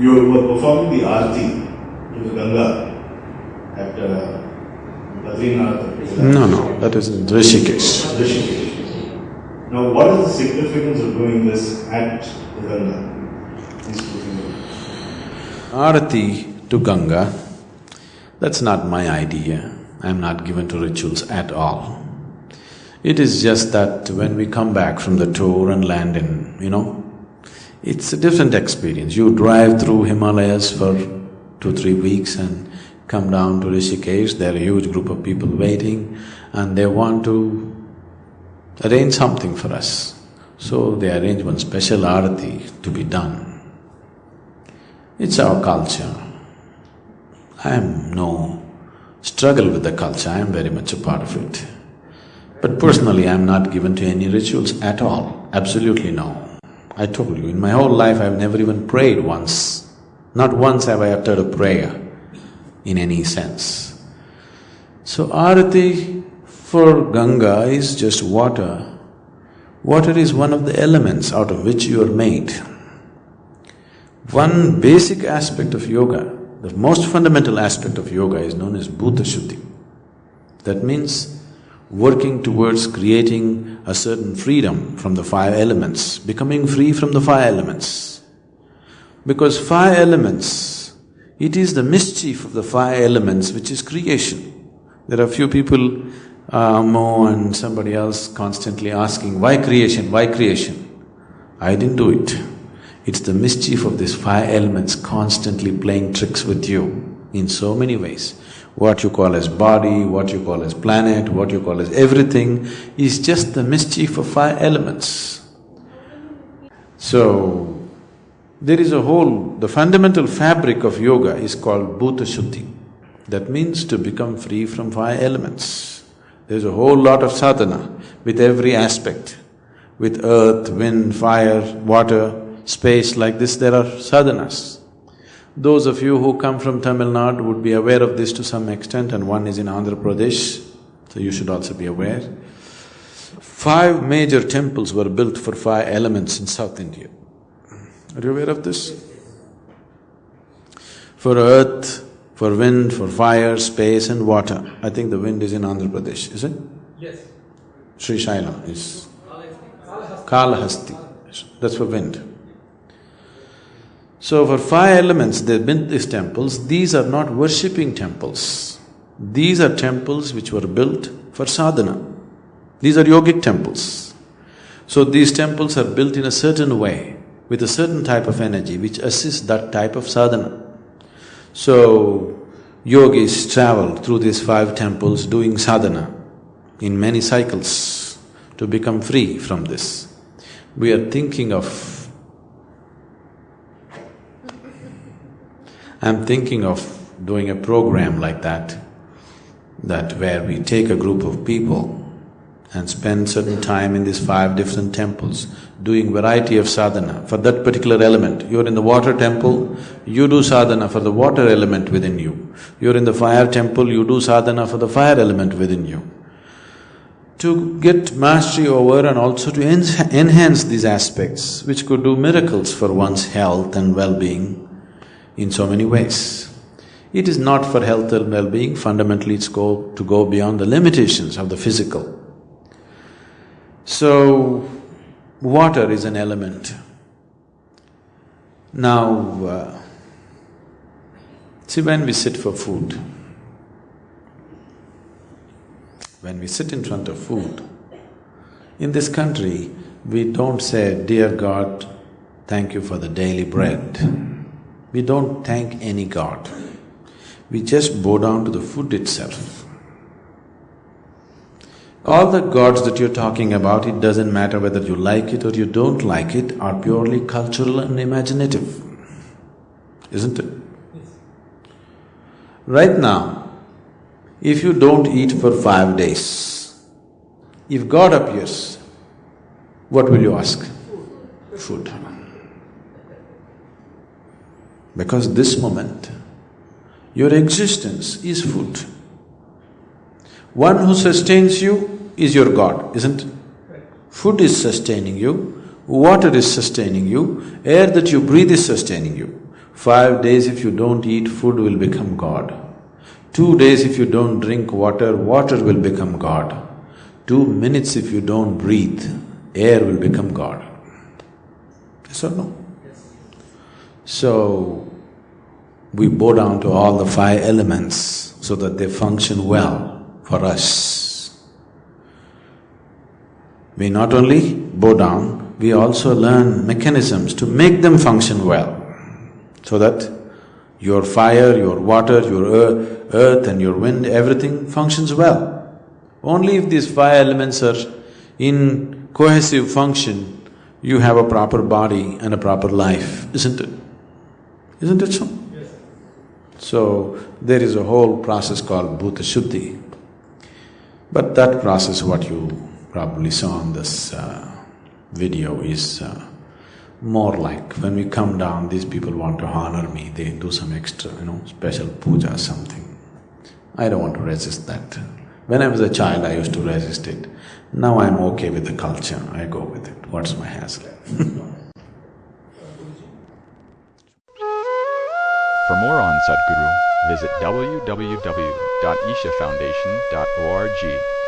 You were performing the Aarthi to the Ganga at Badrinath. No, that is in Rishikesh. Now, what is the significance of doing this at the Ganga? Aarthi to Ganga, that's not my idea. I'm not given to rituals at all. It is just that when we come back from the tour and land in, it's a different experience. You drive through Himalayas for 2-3 weeks and come down to Rishikesh, there are a huge group of people waiting and they want to arrange something for us. So they arrange one special Aarthi to be done. It's our culture. I am no struggle with the culture, I am very much a part of it. But personally, I am not given to any rituals at all, absolutely no. I told you, in my whole life I've never even prayed once. Not once have I uttered a prayer in any sense. So Aarati for Ganga is just water. Water is one of the elements out of which you are made. One basic aspect of yoga, the most fundamental aspect of yoga is known as Bhuta Shuddhi. That means working towards creating a certain freedom from the five elements, becoming free from the five elements. Because five elements, it is the mischief of the five elements which is creation. There are few people, Mo and somebody else constantly asking, why creation, why creation? I didn't do it. It's the mischief of these five elements constantly playing tricks with you in so many ways. What you call as body, what you call as planet, what you call as everything is just the mischief of five elements. So, there is the fundamental fabric of yoga is called Bhuta Shuddhi. That means to become free from five elements. There's a whole lot of sadhana with every aspect. With earth, wind, fire, water, space, like this there are sadhanas. Those of you who come from Tamil Nadu would be aware of this to some extent, and one is in Andhra Pradesh, so you should also be aware. 5 major temples were built for 5 elements in South India. Are you aware of this? For earth, for wind, for fire, space and water. I think the wind is in Andhra Pradesh, is it? Yes. Sri Shaila is… Kalahasti, that's for wind. So for 5 elements they built these temples. These are not worshipping temples. These are temples which were built for sadhana. These are yogic temples. So these temples are built in a certain way, with a certain type of energy which assists that type of sadhana. So yogis travel through these 5 temples doing sadhana in many cycles to become free from this. We are thinking of… I'm thinking of doing a program like that where we take a group of people and spend certain time in these 5 different temples, doing variety of sadhana for that particular element. You're in the water temple, you do sadhana for the water element within you. You're in the fire temple, you do sadhana for the fire element within you. To get mastery over and also to enhance these aspects, which could do miracles for one's health and well-being in so many ways. It is not for health and well-being, fundamentally it's to go beyond the limitations of the physical. So, water is an element. Now, see, when we sit for food, when we sit in front of food, in this country, we don't say, "Dear God, thank you for the daily bread." We don't thank any god. We just bow down to the food itself. All the gods that you're talking about, it doesn't matter whether you like it or you don't like it, are purely cultural and imaginative, isn't it? Yes. Right now, if you don't eat for 5 days, if God appears, what will you ask? Food. Because this moment, your existence is food. One who sustains you is your God, isn't it? Food is sustaining you, water is sustaining you, air that you breathe is sustaining you. 5 days if you don't eat, food will become God. 2 days if you don't drink water, water will become God. 2 minutes if you don't breathe, air will become God. Yes or no? So, we bow down to all the 5 elements so that they function well for us. We not only bow down, we also learn mechanisms to make them function well, so that your fire, your water, your earth and your wind, everything functions well. Only if these 5 elements are in cohesive function, you have a proper body and a proper life, isn't it? Isn't it so? Yes. So, there is a whole process called Bhuta Shuddhi. But that process, what you probably saw on this video is more like when we come down, these people want to honor me, they do some extra, special puja, something. I don't want to resist that. When I was a child, I used to resist it. Now I'm okay with the culture, I go with it. What's my hassle? For more on Sadhguru, visit www.ishafoundation.org.